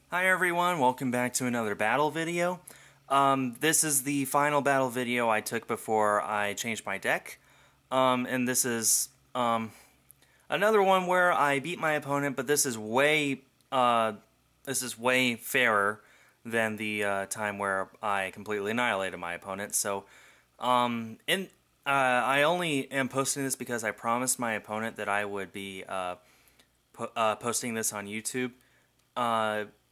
Hi everyone, welcome back to another battle video. This is the final battle video I took before I changed my deck. And this is another one where I beat my opponent, but this is way fairer than the time where I completely annihilated my opponent. So, I only am posting this because I promised my opponent that I would be posting this on YouTube.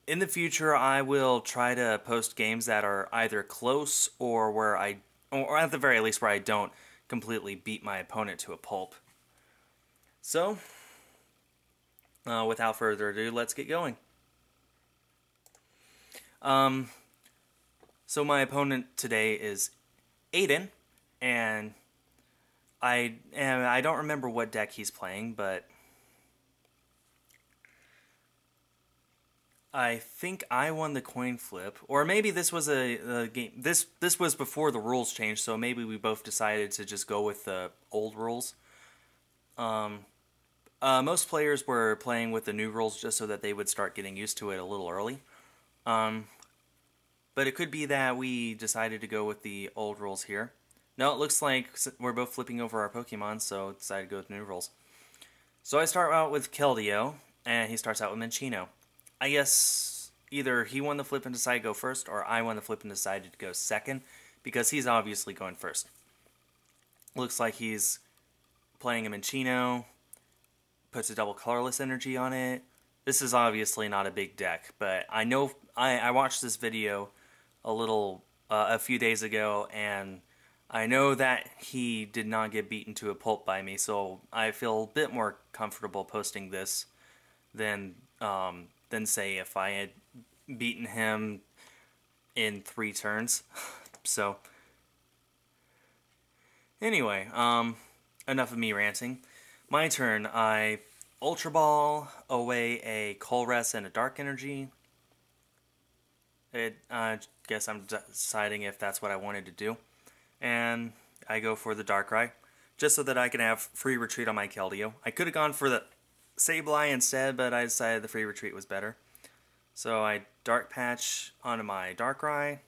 In the future, I will try to post games that are either close or or at the very least where I don't completely beat my opponent to a pulp. So, without further ado, let's get going. So my opponent today is Aiden, and I don't remember what deck he's playing, but I think I won the coin flip, or maybe this was a game. This was before the rules changed, so maybe we both decided to just go with the old rules. Most players were playing with the new rules just so that they would start getting used to it a little early. But it could be that we decided to go with the old rules here. No, it looks like we're both flipping over our Pokemon, so decided to go with new rules. So I start out with Keldeo, and he starts out with Minccino. I guess either he won the flip and decided to go first, or I won the flip and decided to go second, because he's obviously going first. Looks like he's playing a Minccino, puts a double colorless energy on it. This is obviously not a big deck, but I know I watched this video a few days ago, and I know that he did not get beaten to a pulp by me, so I feel a bit more comfortable posting this than say if I had beaten him in 3 turns. So anyway, enough of me ranting. My turn. I Ultra Ball away a Colress and a Dark Energy. I guess I'm deciding if that's what I wanted to do. And I go for the Darkrai, just so that I can have free retreat on my Keldeo. I could have gone for the Sableye instead, but I decided the free retreat was better. So I Dark Patch onto my Darkrai,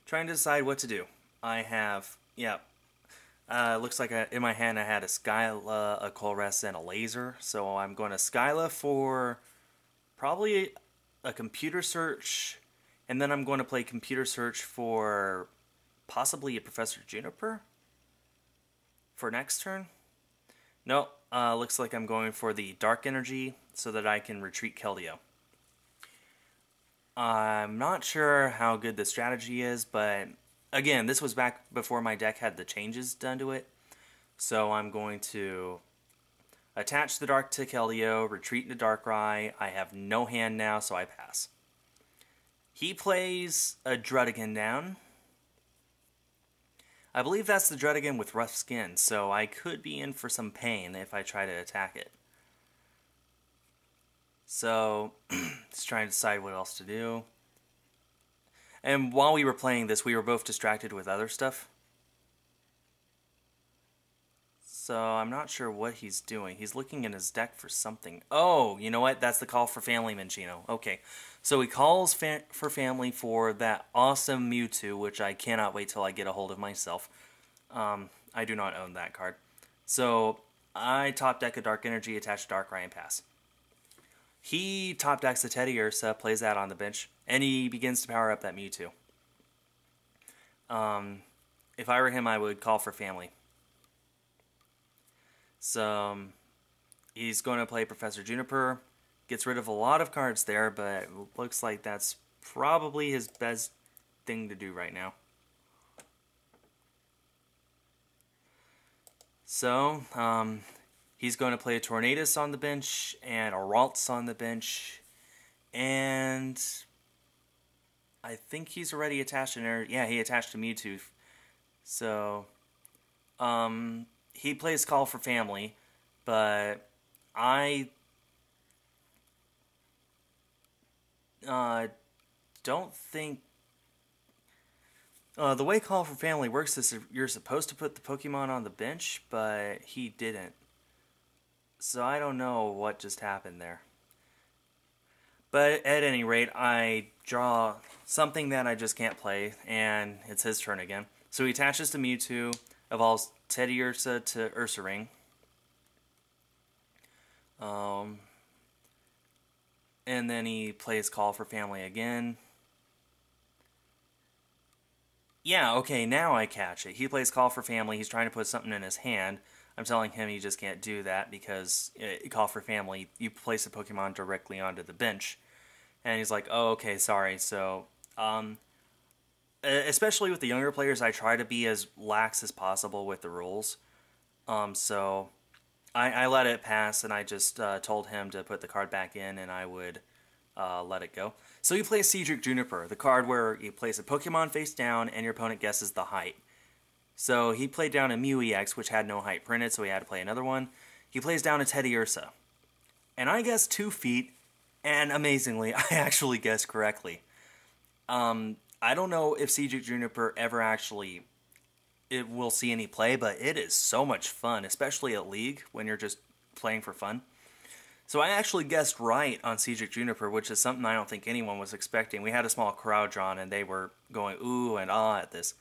trying to decide what to do. I have, looks like in my hand I had a Skyla, a Colress, and a Laser. So I'm going to Skyla for probably a Computer Search, and then I'm going to play Computer Search for possibly a Professor Juniper for next turn. Nope, looks like I'm going for the Dark Energy so that I can retreat Keldeo. I'm not sure how good the strategy is, but again, this was back before my deck had the changes done to it. So I'm going to attach the Dark to Keldeo, retreat into Darkrai. I have no hand now, so I pass. He plays a Druddigon down. I believe that's the Druddigon with rough skin, so I could be in for some pain if I try to attack it. So, just trying to decide what else to do. And while we were playing this, we were both distracted with other stuff. So, I'm not sure what he's doing. He's looking in his deck for something. Oh, you know what? That's the call for family Minccino. Okay. So he calls for family for that awesome Mewtwo, which I cannot wait till I get a hold of myself. I do not own that card. So I top deck a Dark Energy, attach Darkrai, and pass. He top decks a Teddiursa, plays that on the bench, and he begins to power up that Mewtwo. If I were him, I would call for family. So he's going to play Professor Juniper. Gets rid of a lot of cards there, but it looks like that's probably his best thing to do right now. So, he's going to play a Tornadus on the bench, and a Ralts on the bench, and I think he's already attached an yeah, he attached a Mewtwo. So, he plays Call for Family, but I don't think the way Call for Family works is you're supposed to put the Pokemon on the bench, but he didn't. So I don't know what just happened there. But at any rate, I draw something that I just can't play, and it's his turn again. So he attaches to Mewtwo, evolves Teddiursa to Ursaring. And then he plays Call for Family again. Yeah, okay, now I catch it. He plays Call for Family. He's trying to put something in his hand. I'm telling him he just can't do that because Call for Family, you place a Pokemon directly onto the bench. And he's like, oh, okay, sorry. So, especially with the younger players, I try to be as lax as possible with the rules. So I let it pass, and I just told him to put the card back in, and I would let it go. So he plays Cedric Juniper, the card where you place a Pokemon face down, and your opponent guesses the height. So he played down a Mew EX, which had no height printed, so he had to play another one. He plays down a Teddiursa. And I guessed 2 feet, and amazingly, I actually guessed correctly. I don't know if Cedric Juniper ever actually will see any play, but it is so much fun, especially at League, when you're just playing for fun. So I actually guessed right on Cedric Juniper, which is something I don't think anyone was expecting. We had a small crowd drawn, and they were going ooh and ah at this.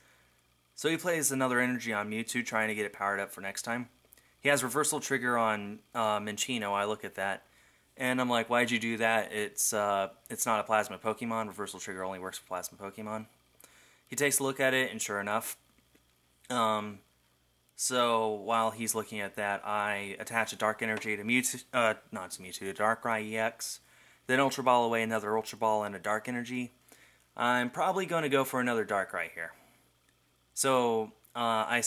So he plays another energy on Mewtwo, trying to get it powered up for next time. He has reversal trigger on Minccino. I look at that, and I'm like, why'd you do that? It's not a plasma Pokemon. Reversal trigger only works for plasma Pokemon. He takes a look at it, and sure enough, so while he's looking at that, I attach a Dark Energy to Mewtwo, not to Mewtwo, to Darkrai EX, then Ultra Ball away another Ultra Ball and a Dark Energy. I'm probably going to go for another Darkrai here. So I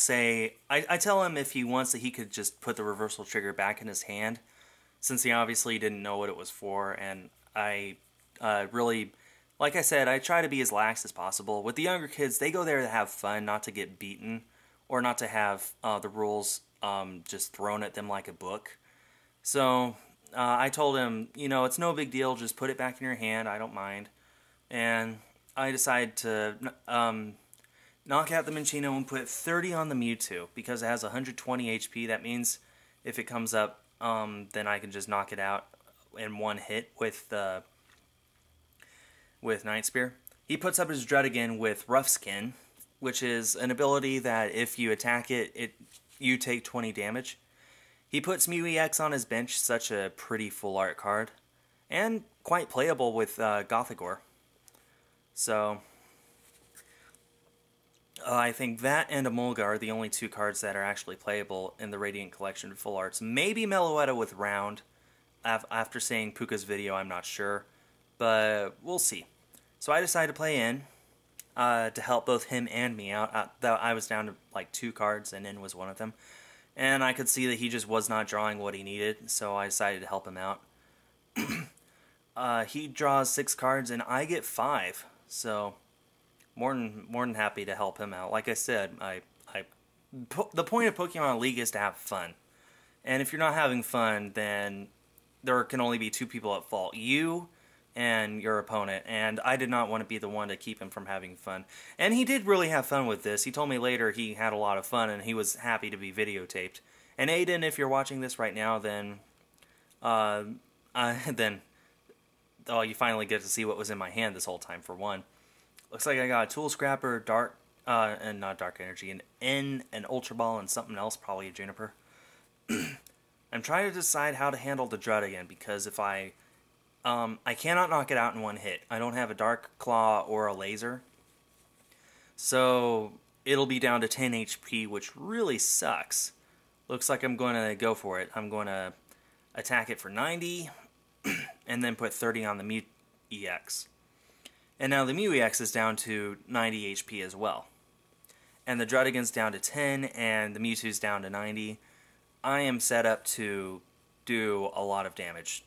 tell him if he wants that he could just put the reversal trigger back in his hand, since he obviously didn't know what it was for, and I really, like I said, I try to be as lax as possible. With the younger kids, they go there to have fun, not to get beaten, or not to have the rules just thrown at them like a book. So I told him, you know, it's no big deal, just put it back in your hand, I don't mind. And I decided to knock out the Minccino and put 30 on the Mewtwo, because it has 120 HP. That means if it comes up, then I can just knock it out in one hit with Night Spear. He puts up his Druddigon with Rough Skin, which is an ability that if you attack it, you take 20 damage. He puts Mew EX on his bench, such a pretty full art card, and quite playable with Gothagore. So I think that and Emolga are the only 2 cards that are actually playable in the Radiant Collection full arts. Maybe Meloetta with Round. After seeing Puka's video, I'm not sure, but we'll see. So I decided to play in to help both him and me out. I was down to like 2 cards, and in was one of them. And I could see that he just was not drawing what he needed, so I decided to help him out. He draws 6 cards, and I get 5, so more than happy to help him out. Like I said, the point of Pokemon League is to have fun. And if you're not having fun, then there can only be 2 people at fault. You and your opponent, and I did not want to be the one to keep him from having fun. And he did really have fun with this. He told me later he had a lot of fun, and he was happy to be videotaped. And Aiden, if you're watching this right now, then you finally get to see what was in my hand this whole time, for one. Looks like I got a Tool Scrapper, and not Dark Energy, an N, an Ultra Ball, and something else, probably a Juniper. I'm trying to decide how to handle the Druddigon, because if I cannot knock it out in one hit. I don't have a Dark Claw or a Laser. So it'll be down to 10 HP, which really sucks. Looks like I'm going to go for it. I'm going to attack it for 90, and then put 30 on the Mew EX. And now the Mew EX is down to 90 HP as well. And the Druddigon's down to 10, and the Mewtwo's down to 90. I am set up to do a lot of damage.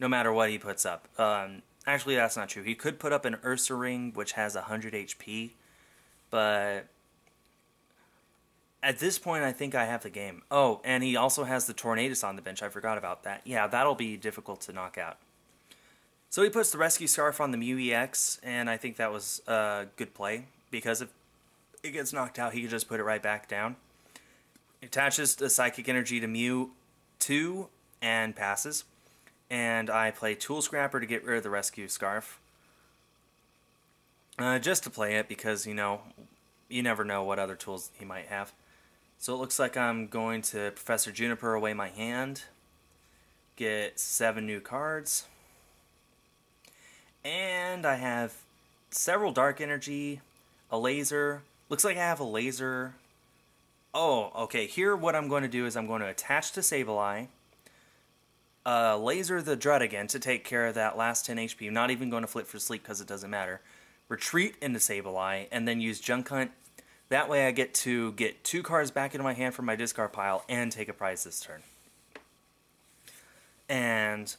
No matter what he puts up. Actually, that's not true. He could put up an Ursaring, which has 100 HP, but at this point, I think I have the game. Oh, and he also has the Tornadus on the bench. I forgot about that. Yeah, that'll be difficult to knock out. So he puts the Rescue Scarf on the Mew EX, and I think that was a good play, because if it gets knocked out, he can just put it right back down. He attaches the Psychic Energy to Mew 2 and passes. and I play Tool Scrapper to get rid of the Rescue Scarf. Just to play it because, you know, you never know what other tools he might have. So it looks like I'm going to Professor Juniper away my hand, get 7 new cards, and I have several Dark Energy, a Laser. Looks like I have a Laser. Oh, okay, here what I'm going to do is I'm going to attach to Sableye, Laser the Druddigan to take care of that last 10 HP. I'm not even going to flip for sleep because it doesn't matter. Retreat into Sableye, and then use Junk Hunt. That way I get to get 2 cards back into my hand from my discard pile and take a prize this turn. And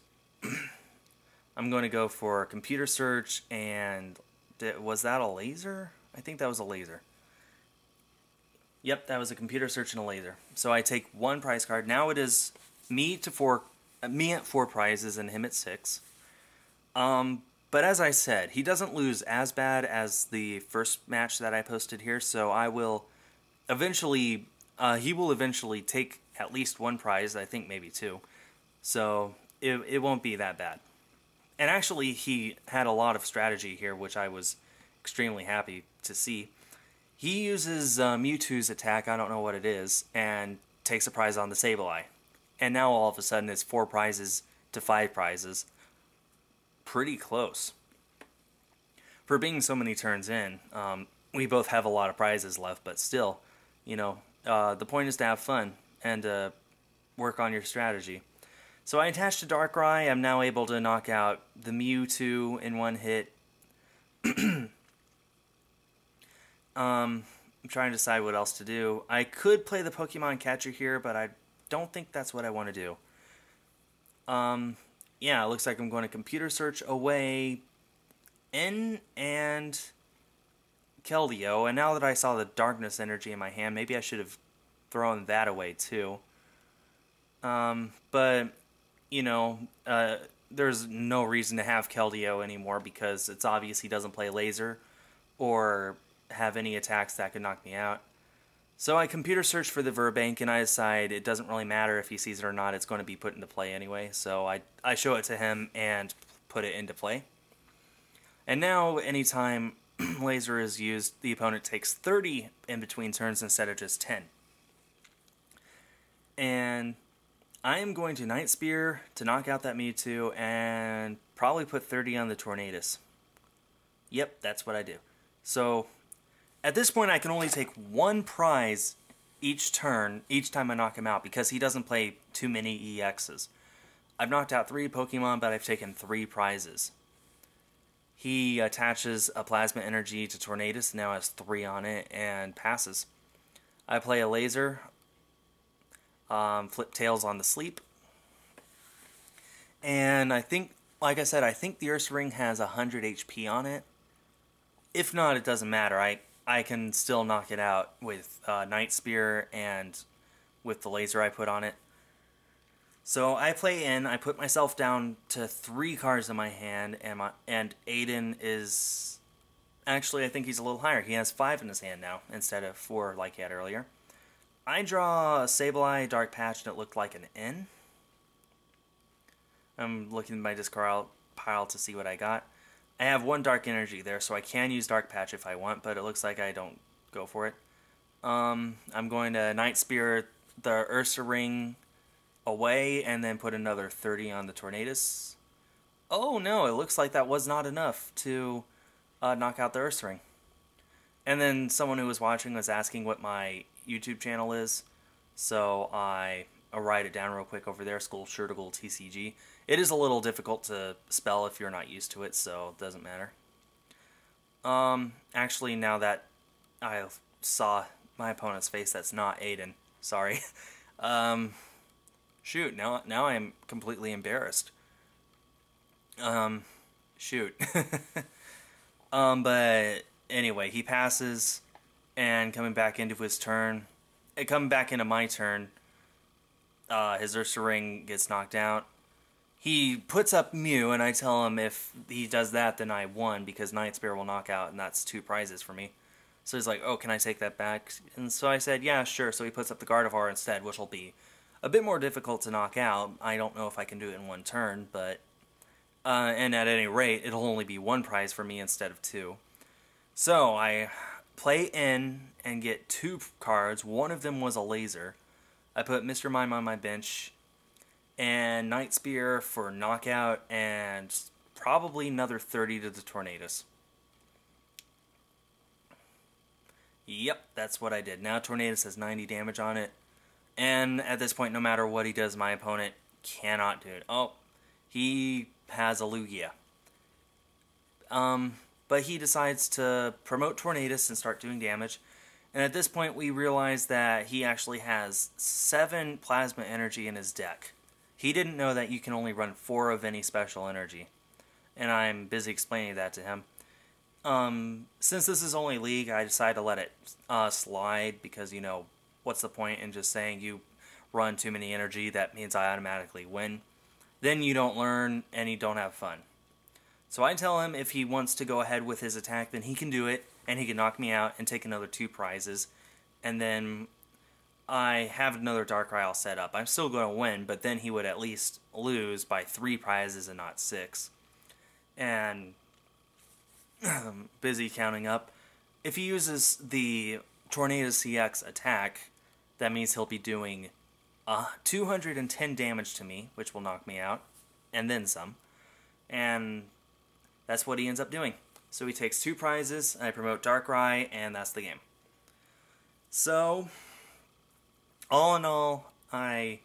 I'm going to go for Computer Search, and was that a Laser? I think that was a Laser. Yep, that was a Computer Search and a Laser. So I take 1 prize card. Now it is me at 4 prizes and him at 6. But as I said, he doesn't lose as bad as the first match that I posted here, so I will eventually, he will eventually take at least 1 prize, I think maybe 2. So it won't be that bad. And actually, he had a lot of strategy here, which I was extremely happy to see. He uses Mewtwo's attack, I don't know what it is, and takes a prize on the Sableye. And now all of a sudden it's 4 prizes to 5 prizes. Pretty close. For being so many turns in, we both have a lot of prizes left, but still, you know, the point is to have fun and work on your strategy. So I attached to Darkrai. I'm now able to knock out the Mewtwo in 1 hit. I'm trying to decide what else to do. I could play the Pokemon Catcher here, but I don't think that's what I want to do. Yeah, it looks like I'm going to Computer Search away N and Keldeo, and now that I saw the Darkness Energy in my hand, maybe I should have thrown that away too. But, you know, there's no reason to have Keldeo anymore because it's obvious he doesn't play Laser or have any attacks that could knock me out. So I Computer Search for the Verbank, and I decide it doesn't really matter if he sees it or not, it's going to be put into play anyway. So I show it to him and put it into play. And now, anytime Laser is used, the opponent takes 30 in between turns instead of just 10. And I am going to Night Spear to knock out that Mewtwo and probably put 30 on the Tornadus. Yep, that's what I do. So at this point, I can only take 1 prize each turn, each time I knock him out, because he doesn't play too many EXs. I've knocked out 3 Pokemon, but I've taken 3 prizes. He attaches a Plasma Energy to Tornadus, now has 3 on it, and passes. I play a Laser, flip Tails on the Sleep, and I think, like I said, I think the Ursaring has 100 HP on it. If not, it doesn't matter. I can still knock it out with Night Spear and with the Laser I put on it. So I play in, I put myself down to 3 cards in my hand, and Aiden is... Actually, I think he's a little higher. He has 5 in his hand now, instead of 4 like he had earlier. I draw a Sableye, Dark Patch, and it looked like an N. I'm looking at my discard pile to see what I got. I have 1 Dark Energy there, so I can use Dark Patch if I want, but it looks like I don't go for it. I'm going to Night Spear the Ursaring away, and then put another 30 on the Tornadus. Oh no, it looks like that was not enough to knock out the Ursaring. And then someone who was watching was asking what my YouTube channel is, so I'll write it down real quick over there, Skullshirtigal TCG. It is a little difficult to spell if you're not used to it, so it doesn't matter. Actually, now that I saw my opponent's face, that's not Aiden. Sorry. Shoot, now I'm completely embarrassed. Shoot. But anyway, he passes, and coming back into his turn, coming back into my turn, his Ursaring gets knocked out. He puts up Mew, and I tell him if he does that, then I won, because Night Spear will knock out, and that's 2 prizes for me. So he's like, oh, can I take that back? And so I said, yeah, sure. So he puts up the Gardevoir instead, which will be a bit more difficult to knock out. I don't know if I can do it in one turn, but and at any rate, it'll only be one prize for me instead of two. So I play in and get two cards. One of them was a laser. I put Mr. Mime on my bench and Night Spear for knockout and probably another 30 to the Tornadus. Yep, that's what I did. Now Tornadus has 90 damage on it. And at this point, no matter what he does, my opponent cannot do it. Oh, he has a Lugia. But he decides to promote Tornadus and start doing damage. And at this point, we realize that he actually has 7 Plasma Energy in his deck. He didn't know that you can only run 4 of any special energy. And I'm busy explaining that to him. Since this is only League, I decided to let it slide because, you know, what's the point in just saying you run too many energy? That means I automatically win. Then you don't learn and you don't have fun. So I tell him if he wants to go ahead with his attack, then he can do it, and he can knock me out and take another 2 prizes. And then I have another Darkrai all set up. I'm still going to win, but then he would at least lose by 3 prizes and not 6. And busy counting up. If he uses the Tornadus CX attack, that means he'll be doing 210 damage to me, which will knock me out, and then some. And that's what he ends up doing. So he takes 2 prizes, I promote Darkrai, and that's the game. So, all in all, I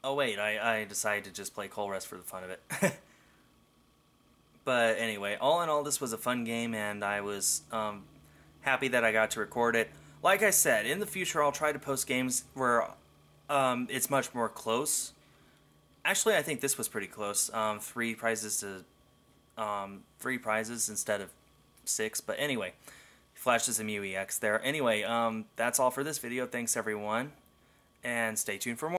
decided to just play Colress for the fun of it. But anyway, all in all, this was a fun game, and I was happy that I got to record it. Like I said, in the future, I'll try to post games where it's much more close. Actually, I think this was pretty close. 3 prizes instead of 6. But anyway, flashes some UEX there. Anyway, that's all for this video. Thanks, everyone, and stay tuned for more.